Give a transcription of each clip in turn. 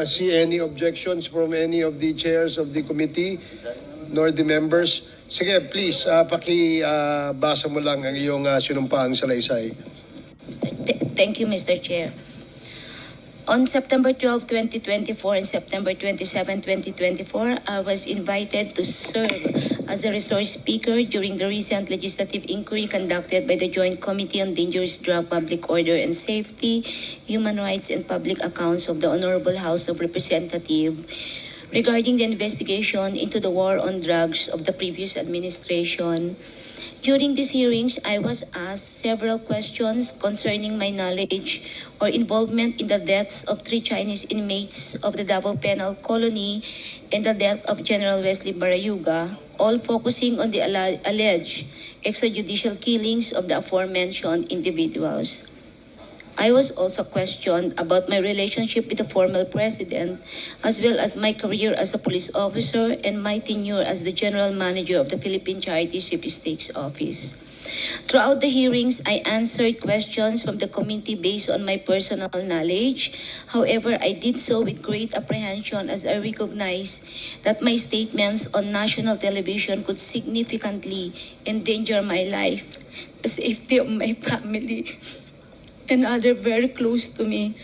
see any objections from any of the chairs of the committee nor the members. Sige, please, pakibasa mo lang ang iyong sinumpaang salaysay. Thank you, Mr. Chair. On September 12, 2024 and September 27, 2024, I was invited to serve as a resource speaker during the recent legislative inquiry conducted by the Joint Committee on Dangerous Drug, Public Order and Safety, Human Rights and Public Accounts of the Honorable House of Representatives regarding the investigation into the war on drugs of the previous administration. During these hearings, I was asked several questions concerning my knowledge or involvement in the deaths of 3 Chinese inmates of the Davao Penal Colony and the death of General Wesley Barayuga, all focusing on the alleged extrajudicial killings of the aforementioned individuals. I was also questioned about my relationship with the former president, as well as my career as a police officer and my tenure as the general manager of the Philippine Charity Sweepstakes Office. Throughout the hearings, I answered questions from the committee based on my personal knowledge. However, I did so with great apprehension as I recognized that my statements on national television could significantly endanger my life, the safety of my family, and other very close to me.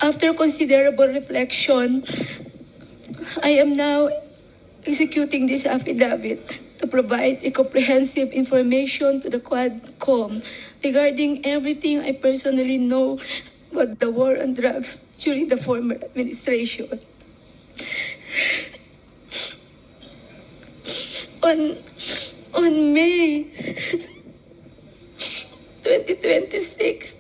After considerable reflection, I am now executing this affidavit to provide a comprehensive information to the Quadcom regarding everything I personally know about the war on drugs during the former administration. On May 2026,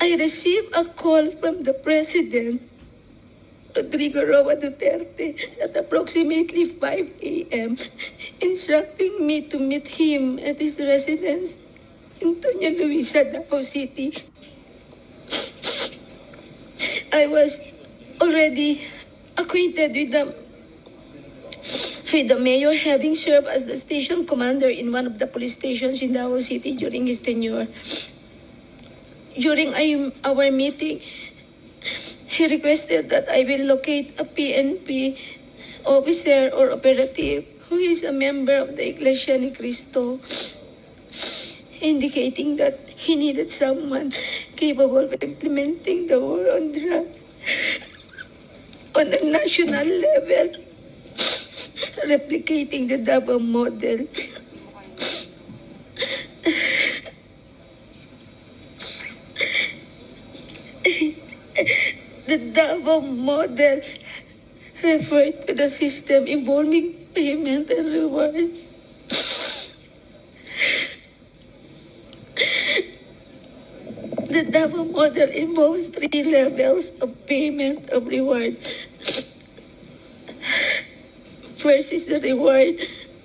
I received a call from the President, Rodrigo Roa Duterte, at approximately 5 a.m., instructing me to meet him at his residence in Doña Luisa, Davao City. I was already acquainted with the mayor, having served as the station commander in one of the police stations in Davao City during his tenure. During our meeting, he requested that I will locate a PNP officer or operative who is a member of the Iglesia ni Cristo, indicating that he needed someone capable of implementing the war on drugs on a national level, replicating the Davao model. The Davao model referred to the system involving payment and reward. The Davao model involves 3 levels of payment of reward. First is the reward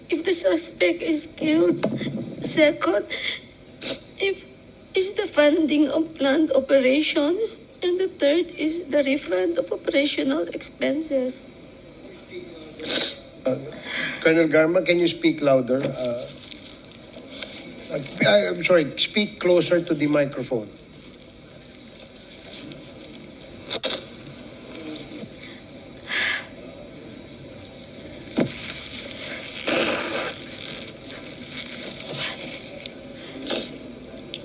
if the suspect is killed. Second, if is the funding of planned operations. And the third is the refund of operational expenses. Colonel Garma, can you speak louder? I'm sorry, speak closer to the microphone.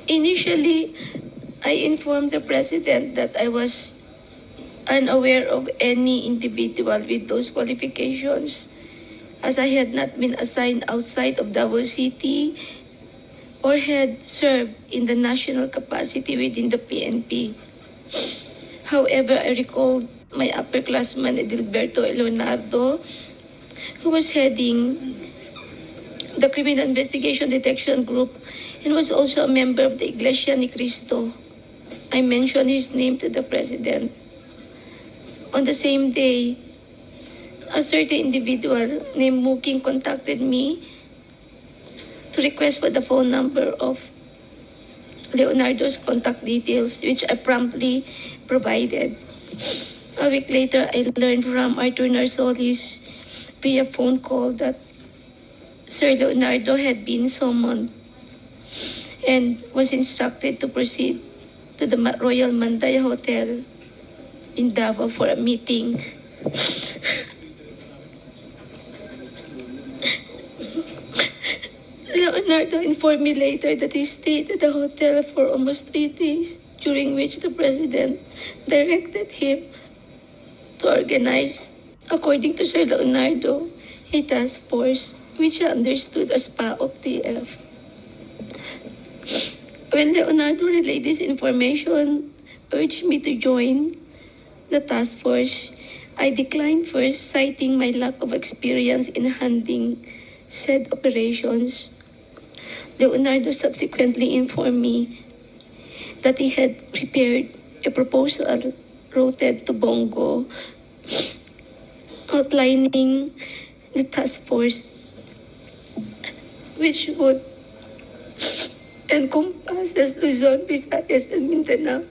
Initially, I informed the President that I was unaware of any individual with those qualifications, as I had not been assigned outside of Davao City or had served in the national capacity within the PNP. However, I recalled my upperclassman Edilberto Leonardo, who was heading the Criminal Investigation Detection Group and was also a member of the Iglesia ni Cristo. I mentioned his name to the President. On the same day, a certain individual named Muking contacted me to request for the phone number of Leonardo's contact details, which I promptly provided. A week later, I learned from Arthur Narsolis via phone call that Sir Leonardo had been summoned and was instructed to proceed to the Royal Mandaya Hotel in Davao for a meeting. Leonardo informed me later that he stayed at the hotel for almost 3 days, during which the president directed him to organize, according to Sir Leonardo, a task force which he understood as PAOK-TF. When Leonardo relayed this information, urged me to join the task force, I declined first, citing my lack of experience in handling said operations. Leonardo subsequently informed me that he had prepared a proposal routed to Bong Go, outlining the task force which would encompass Luzon, Visayas, and Mindanao.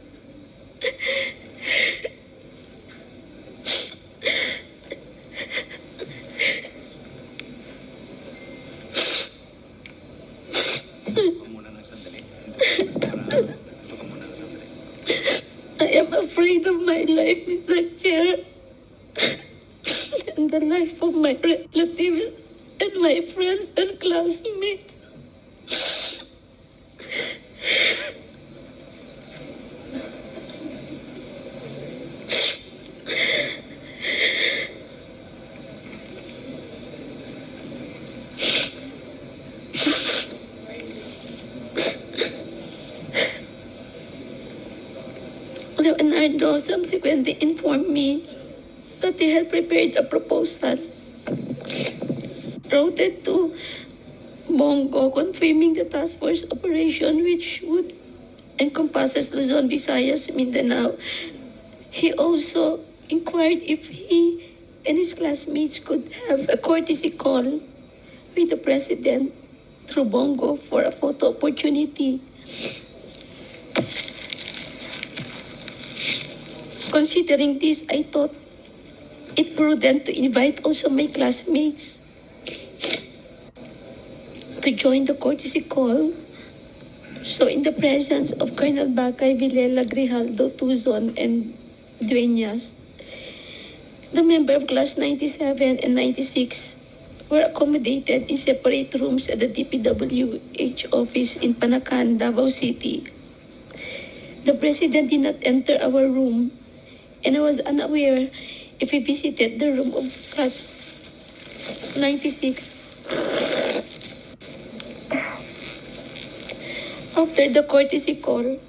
I am afraid of my life, Mr. Chair, and the life of my relatives and my friends and classmates. Leonardo subsequently informed me that he had prepared a proposal routed to Bong Go, confirming the task force operation which would encompass Luzon, Visayas, Mindanao. He also inquired if he and his classmates could have a courtesy call with the president through Bong Go for a photo opportunity. Considering this, I thought it prudent to invite also my classmates to join the courtesy call. So in the presence of Colonel Bakay, Villela, Grijaldo, Tuzon, and Dueñas, the member of class 97 and 96 were accommodated in separate rooms at the DPWH office in Panacan, Davao City. The president did not enter our room, and I was unaware if he visited the room of class 96. After the courtesy call,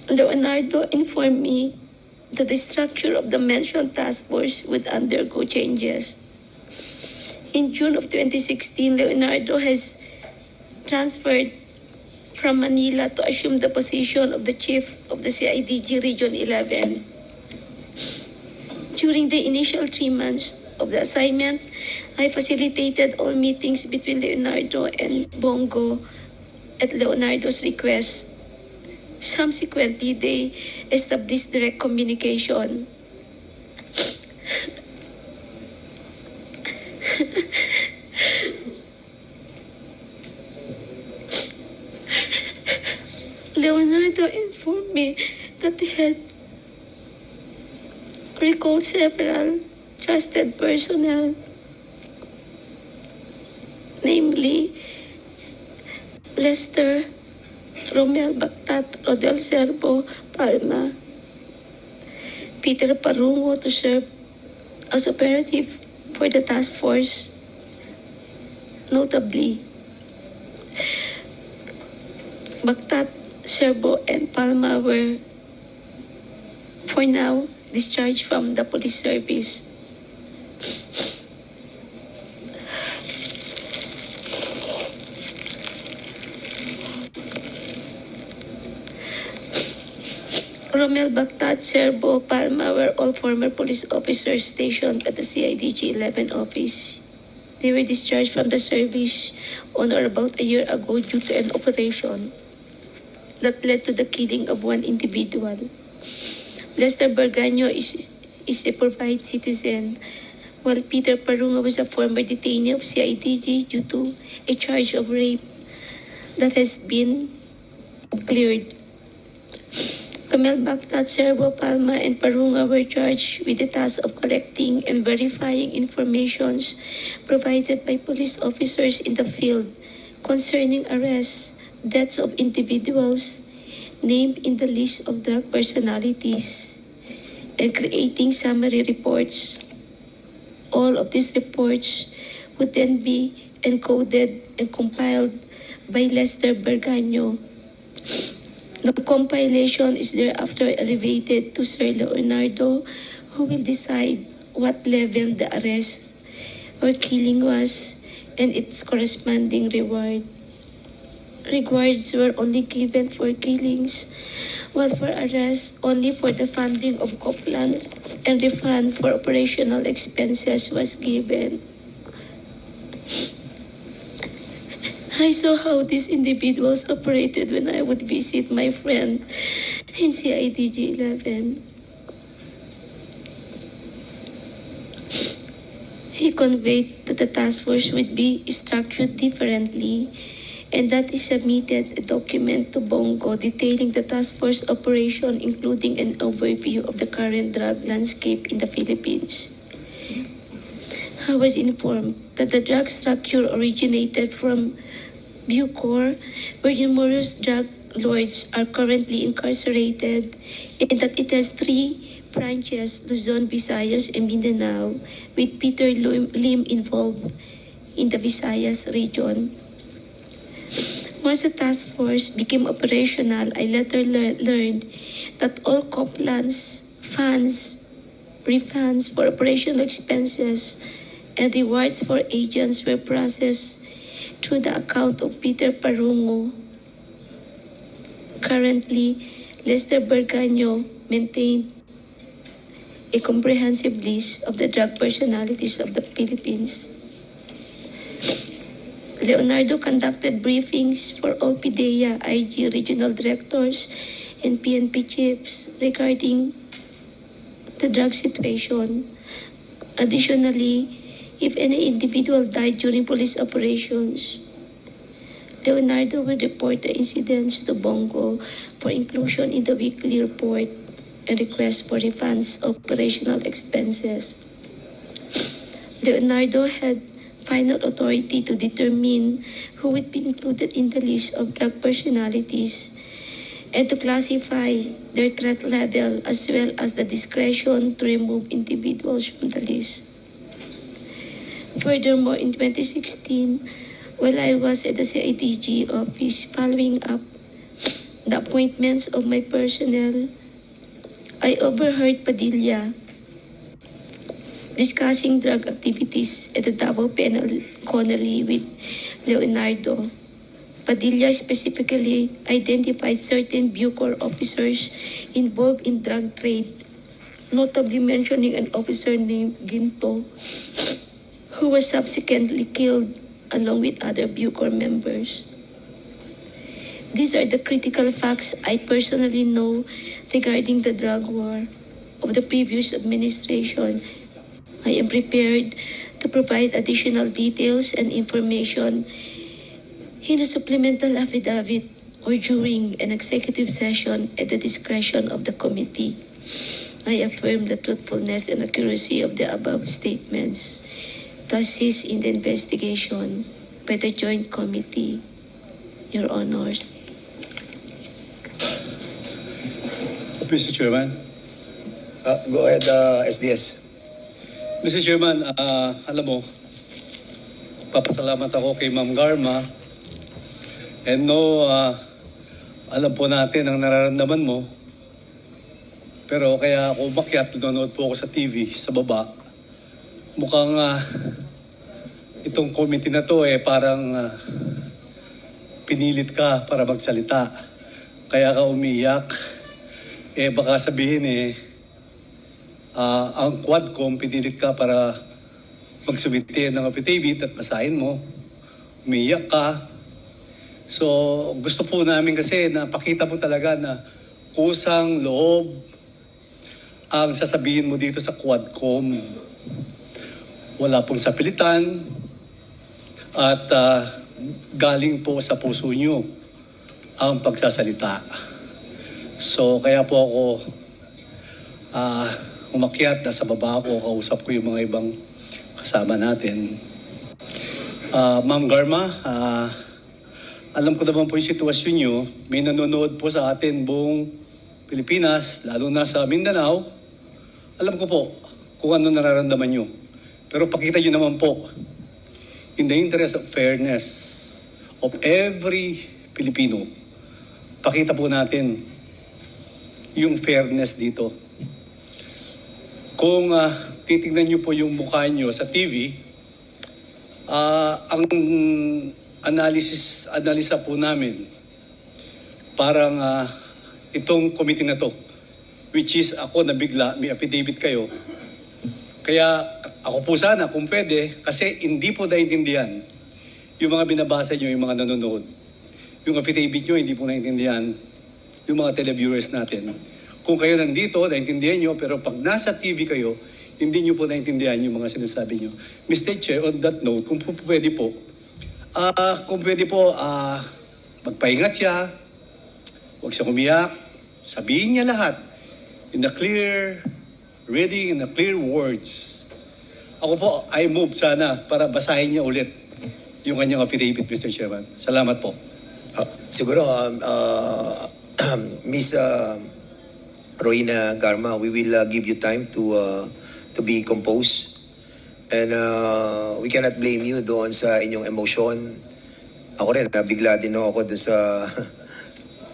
Leonardo informed me that the structure of the mentioned task force would undergo changes. In June of 2016, Leonardo has transferred from Manila to assume the position of the chief of the CIDG Region 11. During the initial 3 months of the assignment, I facilitated all meetings between Leonardo and Bong Go at Leonardo's request. Subsequently, they established direct communication. Leonardo informed me that he had recalled several trusted personnel, namely Lester, Romel Baktat, Rodel Serbo, Palma, Peter Parungo to serve as operative for the task force. Notably, Baktat, Serbo, and Palma were, for now, discharged from the police service. Romel Baktat, Serbo, Palma were all former police officers stationed at the CIDG 11 office. They were discharged from the service on or about a year ago due to an operation that led to the killing of one individual. Lester Berganyo is a provide citizen, while Peter Parunga was a former detainee of CIDG due to a charge of rape that has been cleared. Romel Bactat, Cervo, Palma, and Parunga were charged with the task of collecting and verifying informations provided by police officers in the field concerning arrests, deaths of individuals named in the list of drug personalities, and creating summary reports. All of these reports would then be encoded and compiled by Lester Berganyo. The compilation is thereafter elevated to Sir Leonardo, who will decide what level the arrest or killing was and its corresponding reward. Rewards were only given for killings, while for arrests only for the funding of Copland, and refund for operational expenses was given. I saw how these individuals operated when I would visit my friend in CIDG 11. He conveyed that the task force would be structured differently and that he submitted a document to Bong Go detailing the task force operation, including an overview of the current drug landscape in the Philippines. I was informed that the drug structure originated from Bucor, where numerous drug lords are currently incarcerated, and that it has 3 branches, Luzon, Visayas, and Mindanao, with Peter Lim involved in the Visayas region. Once the task force became operational, I later learned that all Copland's funds, refunds for operational expenses, and rewards for agents were processed through the account of Peter Parungo. Currently, Lester Berganyo maintained a comprehensive list of the drug personalities of the Philippines. Leonardo conducted briefings for all PDEA, IG regional directors, and PNP chiefs regarding the drug situation. Additionally, if any individual died during police operations, Leonardo will report the incidents to Bong Go for inclusion in the weekly report and request for refunds of operational expenses. Leonardo had final authority to determine who would be included in the list of drug personalities and to classify their threat level, as well as the discretion to remove individuals from the list. Furthermore, in 2016, while I was at the CIDG office following up the appointments of my personnel, I overheard Padilla discussing drug activities at the Davao Penal Colony with Leonardo. Padilla specifically identified certain Bucor officers involved in drug trade, notably mentioning an officer named Ginto, who was subsequently killed along with other Bucor members. These are the critical facts I personally know regarding the drug war of the previous administration. I am prepared to provide additional details and information in a supplemental affidavit or during an executive session at the discretion of the committee. I affirm the truthfulness and accuracy of the above statements to assist in the investigation by the Joint Committee, Your Honors. Mr. Chairman. Go ahead, SDS. Mr. Chairman, alam mo, papasalamat ako kay Ma'am Garma. And no, alam po natin ang nararamdaman mo. Pero kaya ako umakyat, nanonood po ako sa TV, sa baba. Mukhang itong committee na to parang pinilit ka para magsalita. Kaya ka umiiyak. Baka sabihin ang Quadcom pinilit ka para magsubite ng affidavit at basahin mo. Umiiyak ka. So gusto po namin kasi na pakita mo talaga na kusang loob ang sasabihin mo dito sa Quadcom. Wala pong sapilitan at galing po sa puso nyo ang pagsasalita. So kaya po ako umakyat, nasa baba ako, kausap ko yung mga ibang kasama natin. Ma'am Garma, alam ko naman po yung sitwasyon nyo. May nanonood po sa atin buong Pilipinas, lalo na sa Mindanao. Alam ko po kung ano nararamdaman nyo. Pero pakita nyo naman po, in the interest of fairness of every Pilipino, pakita po natin yung fairness dito. Kung titignan nyo po yung mukha nyo sa TV, ang analisa po namin, parang itong committee na to, which is ako na bigla, may affidavit kayo. Kaya ako po sana, kung pwede, kasi hindi po naintindihan yung mga binabasa nyo, yung mga nanonood. Yung affidavit nyo, hindi po naintindihan yung mga televiewers natin. Kung kayo nandito, naintindihan nyo, pero pag nasa TV kayo, hindi nyo po naintindihan yung mga sinasabi nyo. Mr. Chair, on that note, kung pwede po, magpahingat siya, huwag siya umiyak, sabihin niya lahat in a clear reading, in a clear words. Ako po, I move sana para basahin niya ulit yung kanyang affidavit, Mr. Chairman. Salamat po. Siguro, Miss Roina Garma, we will give you time to be composed. And we cannot blame you doon sa inyong emotion. Ako rin, nabigla din ako doon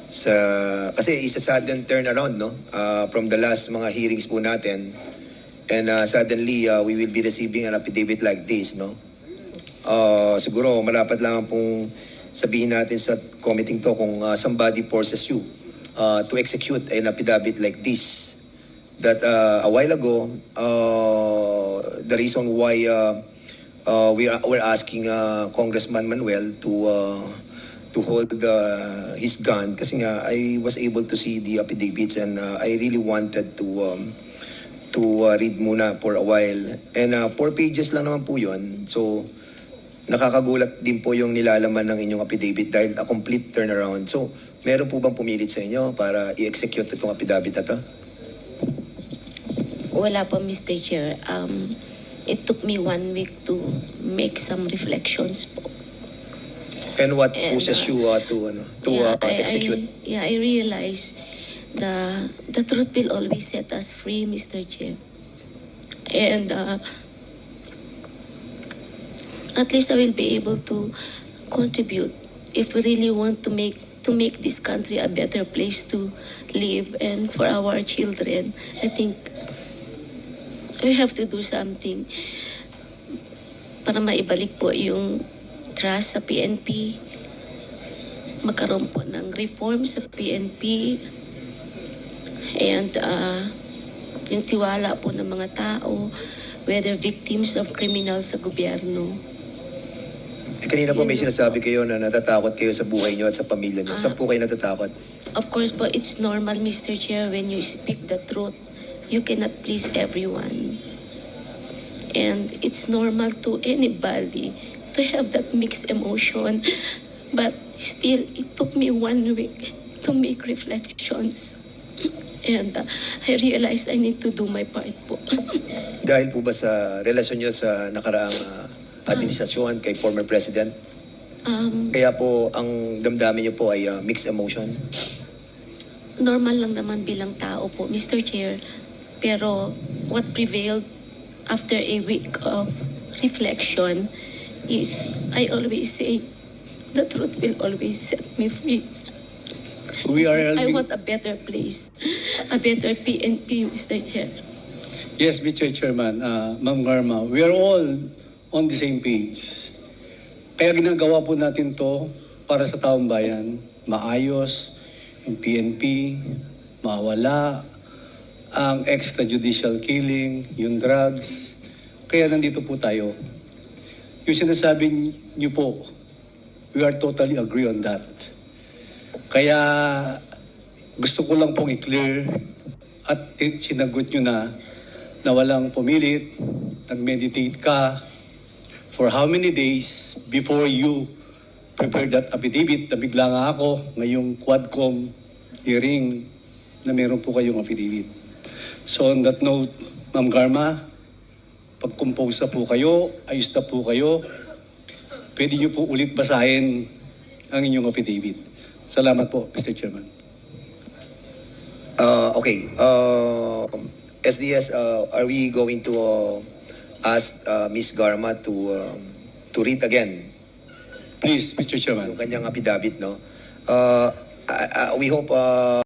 kasi it's a sudden turnaround, no? From the last mga hearings po natin. And suddenly, we will be receiving an affidavit like this, no? Siguro, malapat lang pong sabihin natin sa committee to kung somebody forces you to execute an affidavit like this. That a while ago, the reason why we're asking Congressman Manuel to hold his gun kasi nga I was able to see the affidavits and I really wanted to read muna for a while. And 4 pages lang naman po yun. So, nakakagulat din po yung nilalaman ng inyong affidavit dahil a complete turnaround. So, meron po bang pumilit sa inyo para i-execute itong affidavit na to? Wala po, Mr. Chair. It took me 1 week to make some reflections po. And what And, pushes you to execute? I realize the truth will always set us free, Mr. Chair. And at least I will be able to contribute if we really want to make this country a better place to live and for our children. I think we have to do something para maibalik po yung trust sa PNP, magkaroon po ng reform sa PNP, and yung tiwala po ng mga tao, whether victims of criminals sa gobyerno. Kanina po may sinasabi kayo na natatakot kayo sa buhay nyo at sa pamilya nyo. Saan po kayo natatakot? Of course po, it's normal, Mr. Chair, when you speak the truth, you cannot please everyone. And it's normal to anybody to have that mixed emotion. But still, it took me 1 week to make reflections. And I realized I need to do my part po. Dahil po ba sa relasyon nyo sa nakaraang administrasyon kay former president? Kaya po ang damdamin nyo po ay mixed emotion? Normal lang naman bilang tao po, Mr. Chair. Pero what prevailed after a week of reflection is I always say the truth will always set me free. I want a better place, a better PNP, Mr. Chair. Yes, Mr. Chairman, Ma'am Garma, we are all on the same page. Kaya ginagawa po natin to para sa taong bayan. Maayos, yung PNP, mawala, ang extrajudicial killing, yung drugs. Kaya nandito po tayo. Yung sinasabi niyo po, we are totally agree on that. Kaya gusto ko lang pong i-clear at sinagot nyo na walang pumilit, nag-meditate ka for how many days before you prepared that affidavit. Nabigla nga ako ngayong Quadcom hearing na meron po kayong affidavit. So on that note, Ma'am Garma, pag-compose na po kayo, ayos na po kayo, pwede niyo po ulit basahin ang inyong affidavit. Salamat po, Mr. Chairman. Okay. SDS, are we going to ask Ms. Garma to read again Please, Mr. Chairman. yung kanyang affidavit, no? We hope